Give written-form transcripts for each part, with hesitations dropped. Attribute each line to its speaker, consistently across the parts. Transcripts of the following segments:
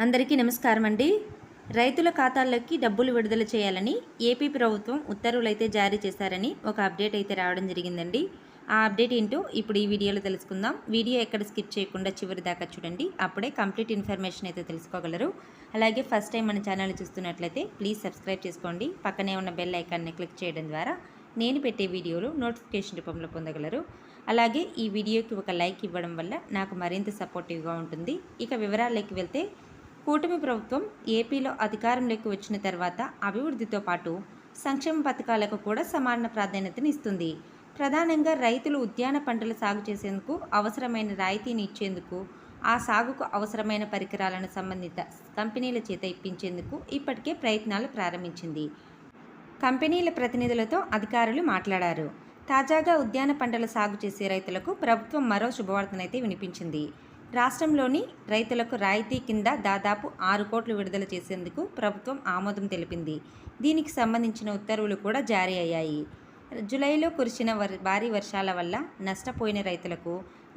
Speaker 1: అందరికీ నమస్కారం అండి. రైతుల ఖాతాల్లోకి డబ్బులు విడుదల చేయాలని ఏపీ ప్రభుత్వం ఉత్తర్వులైతే జారీ చేశారని ఒక అప్డేట్ అయితే రావడం జరిగిందండి. ఆ అప్డేట్ ఏంటో ఇప్పుడు ఈ వీడియోలో తెలుసుకుందాం. వీడియో ఎక్కడ స్కిప్ చేయకుండా చివరి దాకా చూడండి. అప్పుడే కంప్లీట్ ఇన్ఫర్మేషన్ అయితే తెలుసుకోగలరు. అలాగే ఫస్ట్ టైం మన ఛానల్ చూస్తున్నట్లయితే ప్లీజ్ సబ్స్క్రైబ్ చేసుకోండి. పక్కనే ఉన్న బెల్ ఐకాన్ని క్లిక్ చేయడం ద్వారా నేను పెట్టే వీడియోలు నోటిఫికేషన్ రూపంలో పొందగలరు. అలాగే ఈ వీడియోకి ఒక లైక్ ఇవ్వడం వల్ల నాకు మరింత సపోర్టివ్గా ఉంటుంది. ఇక వివరాల్లోకి వెళ్తే, కూటమి ప్రభుత్వం ఏపీలో అధికారంలోకి వచ్చిన తర్వాత అభివృద్ధితో పాటు సంక్షేమ పథకాలకు కూడా సమాన ప్రాధాన్యతను ఇస్తుంది. ప్రధానంగా రైతులు ఉద్యాన పంటలు సాగు చేసేందుకు అవసరమైన రాయితీని ఇచ్చేందుకు, ఆ సాగుకు అవసరమైన పరికరాలను సంబంధిత కంపెనీల చేత ఇప్పించేందుకు ఇప్పటికే ప్రయత్నాలు ప్రారంభించింది. కంపెనీల ప్రతినిధులతో అధికారులు మాట్లాడారు. తాజాగా ఉద్యాన పంటలు సాగు చేసే రైతులకు ప్రభుత్వం మరో శుభవార్తనైతే వినిపించింది. రాష్ట్రంలోని రైతులకు రాయితీ కింద దాదాపు 6 కోట్లు విడుదల చేసేందుకు ప్రభుత్వం ఆమోదం తెలిపింది. దీనికి సంబంధించిన ఉత్తర్వులు కూడా జారీ అయ్యాయి. జూలైలో కురిసిన భారీ వర్షాల వల్ల నష్టపోయిన రైతులకు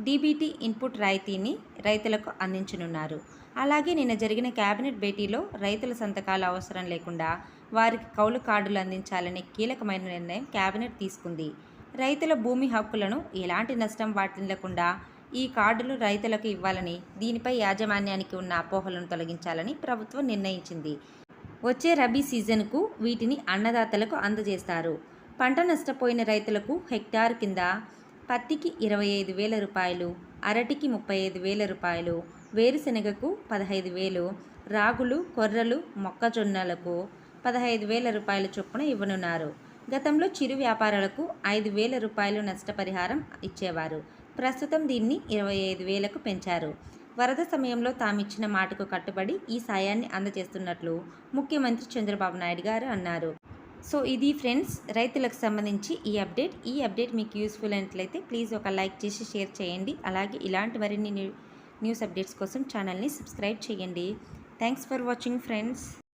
Speaker 1: డీబీటీ ఇన్పుట్ రాయితీని రైతులకు అందించనున్నారు. అలాగే నిన్న జరిగిన కేబినెట్ భేటీలో రైతుల సంతకాల అవసరం లేకుండా వారికి కౌలు కార్డులు అందించాలనే కీలకమైన నిర్ణయం కేబినెట్ తీసుకుంది. రైతుల భూమి హక్కులను ఎలాంటి నష్టం వాటిల్లకుండా ఈ కార్డులు రైతులకు ఇవ్వాలని, దీనిపై యాజమాన్యానికి ఉన్న అపోహలను తొలగించాలని ప్రభుత్వం నిర్ణయించింది. వచ్చే రబీ సీజన్కు వీటిని అన్నదాతలకు అందజేస్తారు. పంట నష్టపోయిన రైతులకు హెక్టార్ కింద పత్తికి 25,000 రూపాయలు, అరటికి 35,000 రూపాయలు, వేరుశెనగకు 15,000, రాగులు, కొర్రలు, మొక్కజొన్నలకు 15,000 రూపాయల చొప్పున ఇవ్వనున్నారు. గతంలో చిరు వ్యాపారాలకు 5,000 రూపాయలు నష్టపరిహారం ఇచ్చేవారు. ప్రస్తుతం దీన్ని 25,000కు పెంచారు. వరద సమయంలో తామిచ్చిన మాటకు కట్టుబడి ఈ సాయాన్ని అందజేస్తున్నట్లు ముఖ్యమంత్రి చంద్రబాబు నాయుడు గారు అన్నారు. సో ఇది ఫ్రెండ్స్, రైతులకు సంబంధించి ఈ అప్డేట్ మీకు యూస్ఫుల్ అయినట్లయితే ప్లీజ్ ఒక లైక్ చేసి షేర్ చేయండి. అలాగే ఇలాంటి మరిన్ని న్యూస్ అప్డేట్స్ కోసం ఛానల్ని సబ్స్క్రైబ్ చేయండి. Thanks for watching friends.